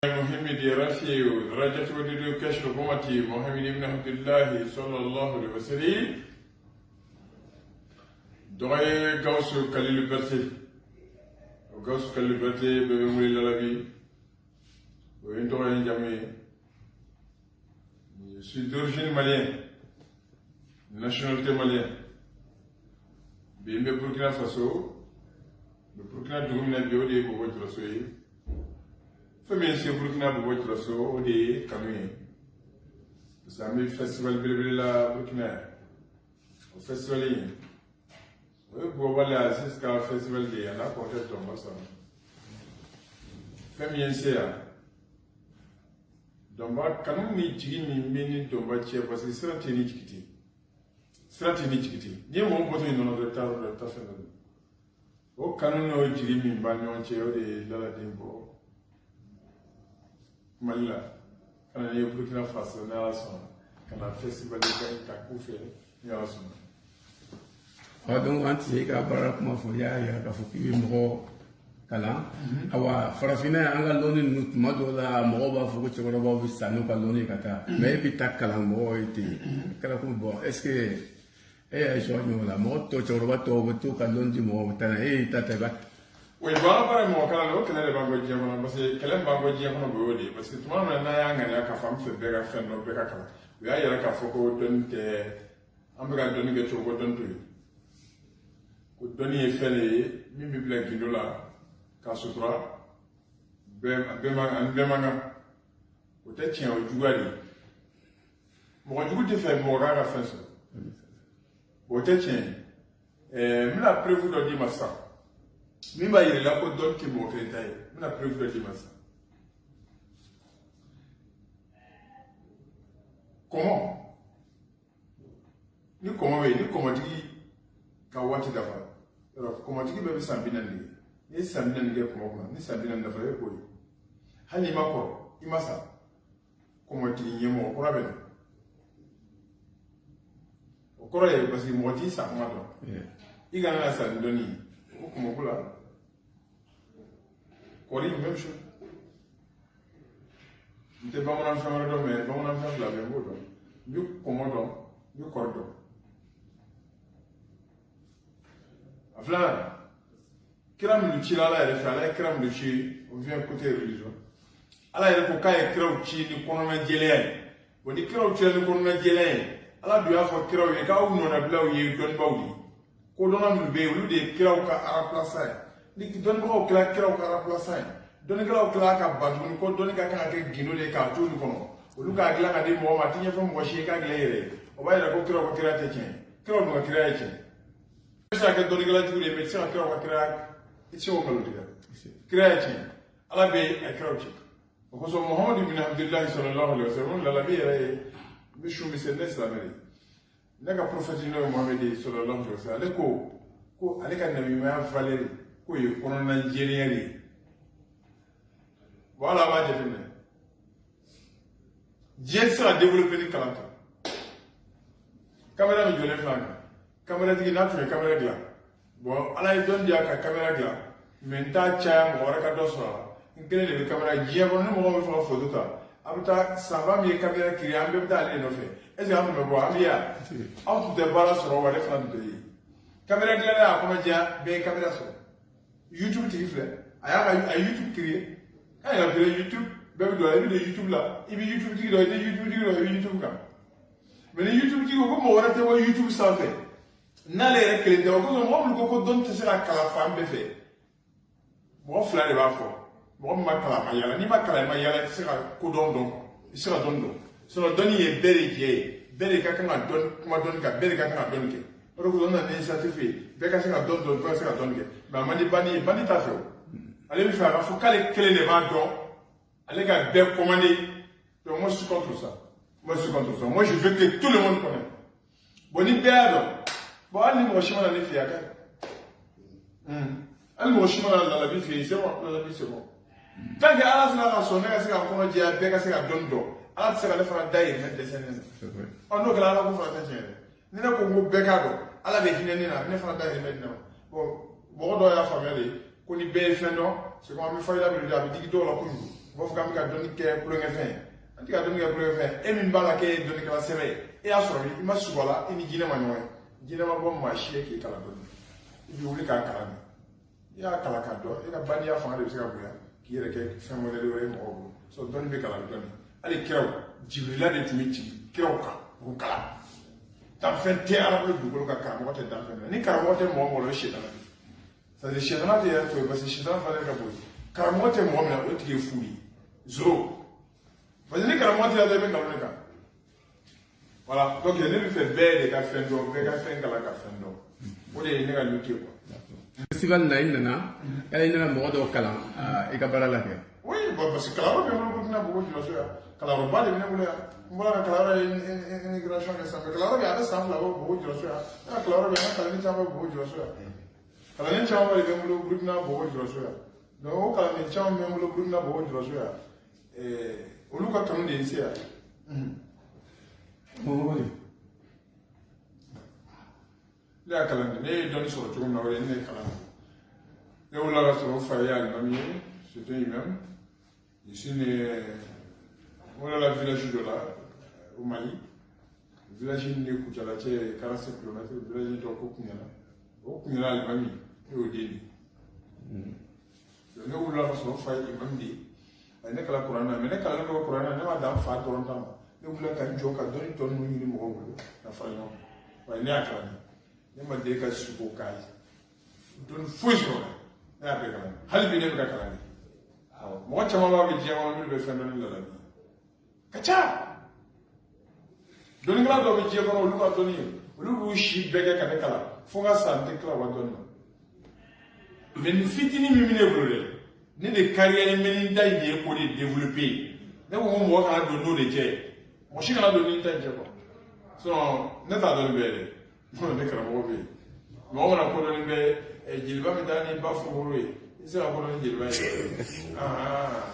محمد رافي درجة ودود كشف قومتي محمد بن عبد الله صلى الله عليه وسلم دعاء غوث كليل برتي غوث كليل برتي بمولي للابي وين دعاء جامي je suis d'origine malienne nationalité malienne bimbe Burkina Faso le Burkina Dugumina biode bobo trasoyi famille c'est Burkina bobo traso ode kamé ça me festival bilbil la Burkina au festival yi oui bobo la c'est qu'un festival de ana porté tomba ça famille c'est domba kanun ni jigi ni meni domba che parce que sera teni jigiti ni mo boto ni no de ta fena o kanun no jigi mi ba nyon che o de la dimbo malla kana ne Burkina Faso na so kana festival de ka ku fe ya so donc anti ka barak ma fo ya ka fo ki mo kala awa farafina anga loni nut madola mo ba fuko choro ba bisano ka loni kata mais bi takala mo ite kala ko bon est-ce que je no la mo to choro ba to ka loni mo tana tata ba oui ba para mo kala no kala le bango je kono parce que kala bango je kono bo de parce que tuma na ya ngana ka fam fe be ga fen no be ka kala ya yara ka foko donte ambaga doni ge choko donto ko doni e fele mi bla gidola Kasutra, Bemanga, peut-être qu'il y a un jouari. Mon jour de faire mon rare à faire ça. Peut-être qu'il y a prévu de dire ça. Mais il y a la côte d'homme qui m'a créé. Il a prévu de dire ça. Comment? Nous comment dire qu'à Wati d'affaires. Alors, comment dire que ça bien aller? Ni samina nige kuma ni samina na fare ko hani mako imasa kuma ti yemo ko rabena o ko re parce que mo ti sa ma do iga na sa ndoni ko kuma kula ko ri même chose nte ba mo na famara do mais ba mo na famara la be do bi komodo bi kordo afla Kiram Luchi là, elle fait là, Kiram Luchi, on vient côté religion. Alors, elle est pour qu'il Kiram Luchi, nous connaissons Djelé. On dit Kiram Luchi, nous connaissons Djelé. Alors, du coup, Kiram Luchi, quand on a blanc, il y a une baudi. Quand on a mis le de Kiram Luchi à la place, il donne pas au Kiram Luchi à la place. Donne Kiram Luchi à la base, on donne quelqu'un qui guino les cartes, tout le monde. On nous a gagné des moments, il y a fait moi chier qu'à glaire. On va y aller au Kiram Luchi à la tête. Kiram Luchi à la tête. Ça que donne Kiram Luchi les médecins à Kiram Luchi à la it's your melody. Creating. Alabe a crouch. Because of Muhammad ibn Abdullah sallallahu alayhi wa sallam, Lalabe Bishum is a less than Naga prophet in Muhammad sallallahu alayhi wa sallam. Ko Aleka Nabi Valerie, who you on Nigeria. Voilà, va dire. Jets are developing character. Camera with your flank. Camera taking out to a camera glass. Bon, ala yi don dia ka caméra gla mais ta cha mo wara ka do so la ngene le caméra jia ko no mo fa photo ta abta ça va mi caméra ki ambe ta le no fe est ce que am no bo am ya out de bara so wala fa de yi caméra gla la ko ma dia be caméra so YouTube ti fle aya YouTube créé quand il a fait YouTube be do la de YouTube là ibi YouTube ti do de YouTube ka mais YouTube ti ko mo wara te wo YouTube ça fait na le rek le de ko mo ko don te sera kala fam be fe mo fla le ba fo mo ma kala ma yala ni ma kala ma yala te sera ko don sera don so doni e bere ka kan don kuma don ka bere ka kan don ke ro ko don na initiative be ka sera don ba sera don ke ba ma ni bani ta fe ale mi fa fo kale kele ne ba don ale ga be commander donc moi je suis contre ça moi je veux que tout le monde connaisse boni be alors bon, allez, moi, je suis mal à l'effet. Allez, moi, je suis mal à la vie, c'est bon, la vie, c'est bon. Tant que Allah sera sonné, c'est comme dire, bien que c'est un don d'eau. Allah sera le faire d'ailleurs, mettre des scènes. On nous a la bouffe à la tête. Nous n'avons pas de bécado. Allah veut qu'il n'y ait pas de d'ailleurs maintenant. Bon, bon, dans la famille, qu'on y béfend, c'est comme un fait d'abord, il dit, il doit la couche. fo kam ka doni ke kulo ngefen anti ka doni ke kulo ngefen e min bala ke doni kala sebe e asoro mi ma sugola e ni jina ma noy jina ma bom ma shie ke kala doni ibi wuli ka kala ni ya kala ka do e ka bani ya fanga de se ka buya ki yere ke fe mo de re mo so doni be kala doni ali kiraw jibrila de tumi ci kiraw ka ko kala ta fen te ala ko dugol ka kala mo te dan fen ni kala mo te mo lo shedana c'est-à-dire shedana te ya to parce que shedana fa le ka boy kala mo te mo na o ti ke furi zoro parce que ni kala mo te ya de be kala ne ka voilà donc il ne fait belle ka fen do be ka fen kala ka fen do o de ne ka lutter quoi festival na inna ala inna mo do kala e ka barala ke oui parce que kala be mo ko na bo ko so ya kala ro ba de ne mo ya mbona kala ra immigration ke sa kala ra ya sa fla bo ko so ya kala ra ya kala ni chamba bo ko so ya kala ni chamba be mo group na bo ko so ya no kala ni chamba me mo group na bo ko so ya olu ka kanu de nsi ya la kala ne don so to na wala ne kala ne wala la so fa ya mami c'était imam ici ne wala la village de là au Mali village ne kutala che 45 km village to ko kunyala al mami e o deni ne wala la so fa imam di ne kala qur'ana me ne kala ko qur'ana ne ma dam fa to rontam ne wala ka joka doni ton no ni mo ngolo na fa no wa ne akala ne ma de ka suko kai don fujo na be kala hal bi ne be kala ni mo chama ba bi jema mo be fendo ni la kacha doni ngala do bi jema no lu ka doni lu bu shi bege ka de kala fo ga sante kala wa doni men fitini mi mine blode ni de carrière men dai ni ko de développer ne wo mo ka do no de je mo shi kala do ni tan je ko so ne ta do be mo de kala mo be mo wona ko do ni be jilba mi dani ba fu mo re isi a ko do ni jilba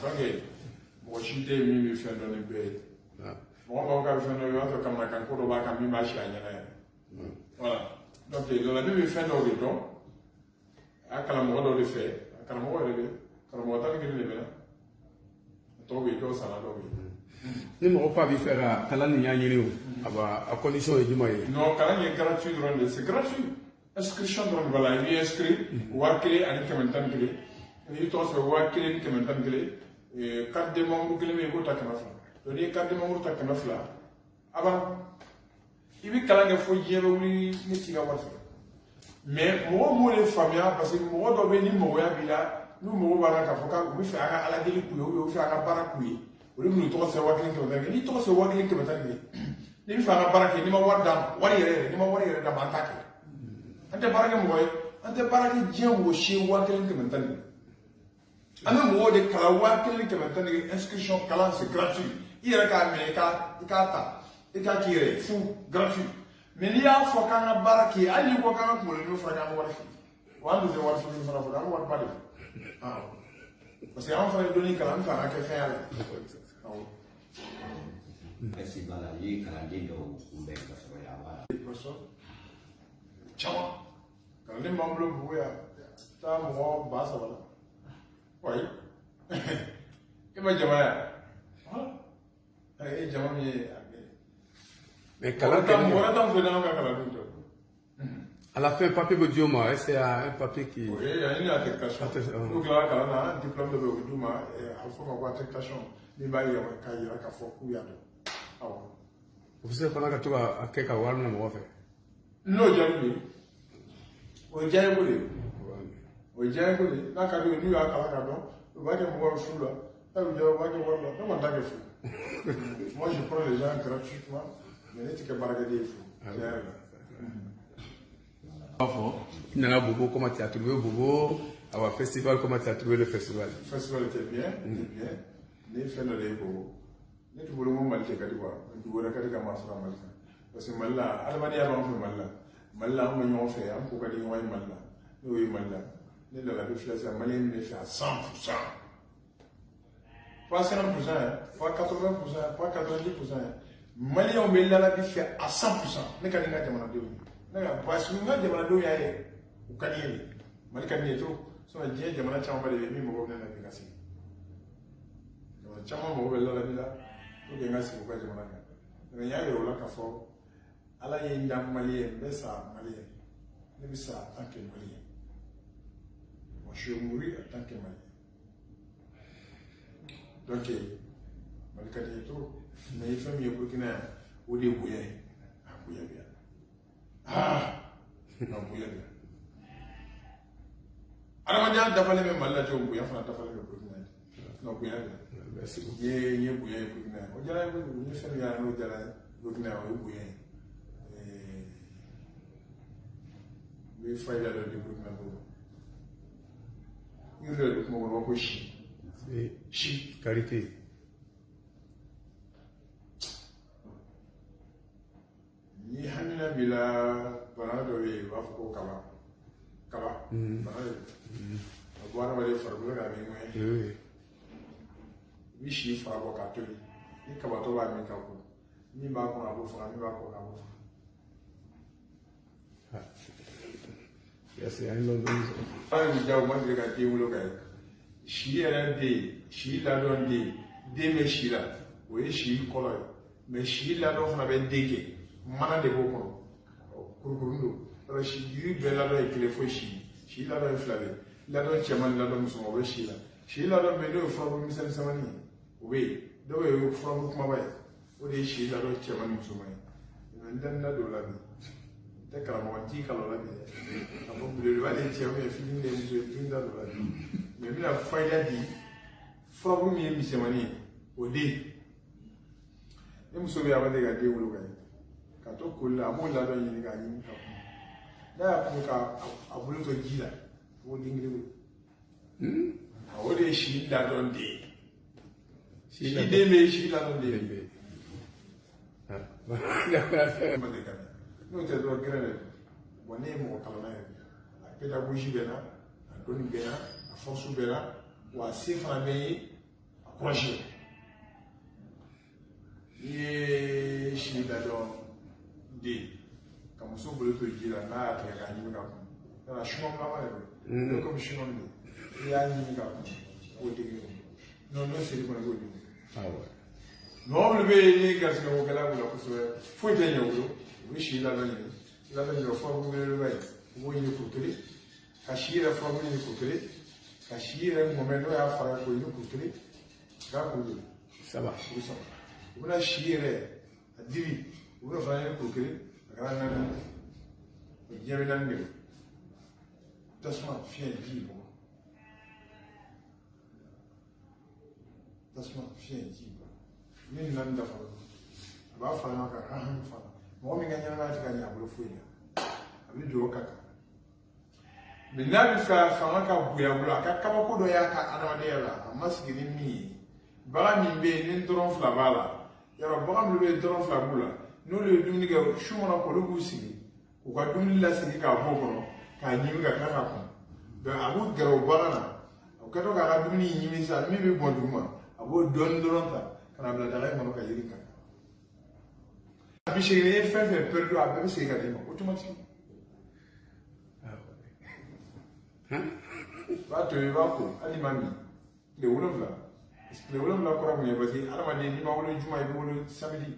donc mo shi de mi fe do ni be mo ba ka fe no yo to kam na kan ko do ba kam mi ma shi anya na voilà donc dans la Bible fait no de don akala mo do de fe akala mo do de kala mo ta ni ni be na to be to sala do be ni mo pas bi faire kala ni ya yiri o aba a condition e juma ye non kala ni gratuit drone c'est gratuit inscription drone voilà il est inscrit wa créer ani kementan kele ni to so wa créer ni kementan kele et carte de membre kele me ko ta kana fla do ni carte de membre ta kana fla aba ibi kala nga fo jebe wuli ni ti ga wa fa mais mo le famia parce que mo do be ni mo ya bila nu mo ba ka fo ka mi fa aga ala deli ku yo fa aga bara ku yi olu mi to se wa kelen ke ni to se wa kelen ke meta ni fa aga bara ke ni ma wa da wa yere ni ma wa yere da ma ta ke ante bara ke mo ante bara ke je wo she wa kelen ke meta ni ana mo de kala wa kelen ke meta ni inscription kala c'est gratuit ira ka me ka ta e ka kire fu gratuit mais ni ya fo kana bara ke ali ko kana ko le no fra ga mo wa fi wa ndu de wa fi ni fra fra wa ba de parce que on fait donner quand même faire un faire festival allí kalandi do umbe ka so ya wa professeur chama quand les membres bouya ta mo ba sa wala oui et ma jama jama mi mais kala mo ra fait dans ka kala do à la fin papier que Dieu m'a c'est un papier qui oui il y a une attestation donc là quand on a un diplôme de Duma il faut avoir attestation ni ba ya ka ya ka fo ku ya do vous savez pendant que tu vas à quelque part na mo fait no jaru o jaru o jaru na ka do ni ya ka do o ba ke mo fu la ta o jaru ba ke wo la no ma ta ke fu moi je prends les gens gratuitement mais ne que baraka des fu Nana Bobo, comment tu as trouvé Bobo? Our festival, comment tu as trouvé le festival? Le festival était bien, bien. Les faits de l'Ebo. Les tout le monde m'a dit que tu vois, tu vois que tu as marché à Malta. Parce que Malta, Allemagne a fait Malta. Malta, on a fait un peu de Malta. Oui, Malta. Les de la déflation, Malta, il fait à 100%. Pas 50%, pas 80%, pas 90%. Malta, on met la fait à 100%. Mais quand il a demandé, parce que nous avons demandé au Kanye, Malika Nieto, so a Dieu demande à Chamba de Mimo de la Navigation. caman mago bɛ lalabi la pour que n ka sigi u ka jamana kan mais n y'a yira o la k'a fɔ ala ye n da maliyɛn n bɛ sa maliyɛn ne bɛ sa en tant que maliyɛn moi je vais mourir en tant que maliyɛn donc mali ka di ye trop mais i fɛn min ye burukina yan o de ye bonya ye a bonya bɛ yan nka bonya bɛ yan adamadenya dafalen bɛ mali la cogo bonya fana dafalen bɛ burukina yan nka bonya bɛ yan ye bonya ye burukina yan o diyara n ye kojugu n ye fɛn min y'a n'o diyara n ye burukina yan o ye bonya ye n bɛ fayida dɔ di burukina bolo n yɛrɛ de kuma kɔnɔ ko si karite ni hamina b'i la bana dɔ bɛ yen u b'a fɔ ko kaba bana de a bɔ adamaden farikolo la a bɛ ŋɛɲɛ i bɛ si fara bɔ k'a tobi ni kabatɔ b'a min ka ko min b'a kɔnɔ a b'o faga min b'a kɔnɔ a b'o faga. Yasi an yi lɔn ala ni jaw ma deli ka den wolo ka ye si yɛrɛ den si ladɔn den bɛ si la o ye si kɔlɔ ye mais si ladɔn fana bɛ den kɛ mana de b'o kɔnɔ kurukuruni don yɔrɔ si yiri bɛɛ ladɔn ye kelen fo si ladɔn ye fila de ye ladɔn cɛman ni ladɔn musoman o bɛ si la si ladɔn bɛ yen n'o ye furabulu misɛnnin ye o bɛ yen dɔw bɛ yen o ye furabulu kumaba ye o de ye si ladɔn cɛman ni musoman ye mais n tɛ n da don o la bi n tɛ karamɔgɔ n t'i kalan o la bi dɛ a fɔ belebeleba de ye cɛ fitinin de ye muso ye n t'i da don o la bi mais n bɛna fayida di furabulu min ye misɛnmanin ye o den ni muso bɛ yen a b'a deli ka den wolo ka ye ka to koli la a b'o ladɔn ɲini k'a ɲini ka kun n'a y'a kun k'a bolo to ji la a b'o den kelen wolo o de ye si ladɔn den ye si den bɛ yen si ladɔn den bɛ yen n'o tɛ dɔrɔn gɛrɛ de bon ne ye mɔgɔ kalanna yɛrɛ a pédagogie bɛ na a dɔnni bɛ na a force bɛ na wa a se fana bɛ ye a courage n'i ye si ladɔn den ka muso bolo to ji la n'a y'a tigɛ k'a ɲimi ka kun yala sunɔgɔlama de don n'o komi sunɔgɔ don n'i y'a ɲimi ka kun o dege non n'o seri kɔni k'o dege mɔgɔ minnu bɛ yen ni garisigɛ ko gɛlɛya b'u la kosɛbɛ foyi tɛ ɲɛ u bolo u bɛ si ladɔn ɲini ladɔn ɲini furabulu belebeleba ye u b'o ɲini k'o kelen ka si yɛrɛ furabulu ɲini k'o kelen ka si yɛrɛ ŋɔmɛ n'o y'a fara k'o ɲini k'o kelen k'a k'o joli saba u bɛna si yɛrɛ a diri u bɛna fana ɲini k'o kelen a kɛra naani o diɲɛ bɛ naani de don tasuma fiɲɛ ji bɔ tasuma fiɲɛ ji bɔ ni naani dafara a b'a fara ɲɔgɔn kan hami fana mɔgɔ min ka ɲɛnamaya tɛ ka ɲɛ a bolo foyi ɲɛ a bɛ duwawu ka kan mais n'a bɛ fɛ fanga ka bonya bolo a ka kabako dɔ y'a ka adamadenya la a ma sigi ni min ye bagan min bɛ yen ni dɔrɔn fila b'a la yɔrɔ bagan min bɛ yen dɔrɔn fila b'u la n'olu ye dumuni kɛ su kɔnɔ k'olu b'u sigi u ka dumuni lasigi k'a bɔ o kɔnɔ k'a ɲimi ka tila ka kun donc a b'u gɛrɛ o bagan na o kɛtɔ k'a ka dumuni ɲimi sisan min bɛ bɔn duguma a b'o dɔɔni dɔrɔn ta ka na bila daga in kɔnɔ ka yiri kan a bɛ segin ni ye fɛn fɛn perdu a bɛɛ bɛ segin ka d'i ma automatique b'a to i b'a ko hali ma min tile 7 tile 7 kɔrɔ mun ye parce que adamaden n'i ma wolo juma i bɛ wolo samedi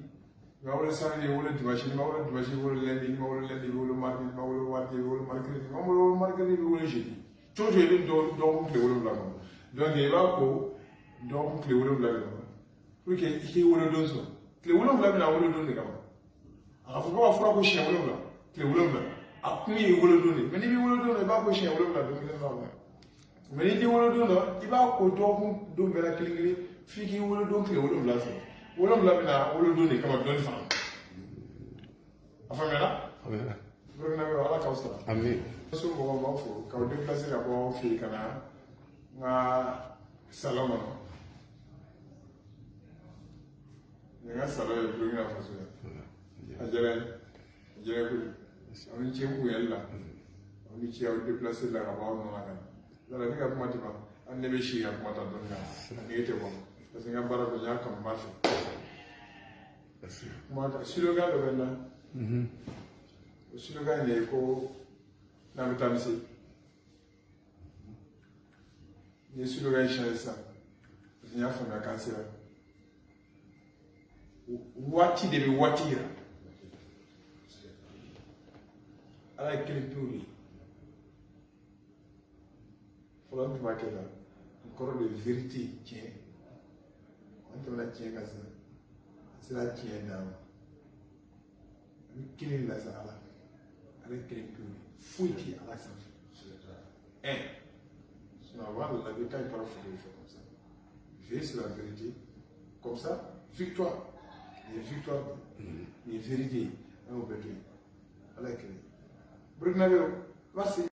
n'i ma wolo samedi i bɛ wolo dimanche n'i ma wolo dimanche i bɛ wolo lundi n'i ma wolo lundi i bɛ wolo mardi n'i ma wolo mardi i bɛ wolo mercredi n'i ma wolo mercredi i bɛ wolo jeudi toujours i bɛ dɔgɔkun tile 7 kɔnɔ donc i b'a ko dɔgɔkun tile 7 de kɔnɔ pour que i k'i wolodon sɔrɔ tile 7 bɛna wolodon de kama a ka fɔ ko ka fura ko siɲɛ 7 tile 7 a kun ye wolodon de mais n'i bɛ wolodon dɔn i b'a ko siɲɛ 7 don kelen b'a la mais n'i tɛ wolodon dɔn i b'a ko dɔgɔkun don bɛɛ la kelen kelen f'i k'i wolodon tile 7 sɔrɔ 7 bɛna wolodon de kama dɔɔni fana a faamuyara burukina bɛ ala k'aw sara so mɔgɔw b'aw fo k'aw déplacer ka bɔ aw fɛ yen ka na n ka salon kɔnɔ nin ka salon ye burukina faso ye a diyara n ye kojugu aw ni ce bonyali la aw ni ce aw déplacer la ka bɔ aw nɔ la ka na yala ne ka kuma tɛ ban hali ne bɛ si ka kuma ta dɔɔni kan a nege tɛ bɔ parce que n ka baara dɔ n y'a kanu n b'a fɛ kuma ta slogan dɔ bɛ n na o slogan in de ye ko n'an bɛ taa ni se n'i ye slogan in changer sisan parce que Il y a un cancer. Wati de watira. À la culture. Faut que tu vas là. Encore de vérité, tiens. On te l'a tient comme ça. C'est la tienne là. Quelle est la sala? Avec culture. Fouille à la santé. Non, voilà, la bécaye n'est pas la folie, comme ça. Veille sur la vérité. Comme ça, victoire. Il y a victoire. Il y a vérité. On va faire. Voilà. Burkina Faso, merci.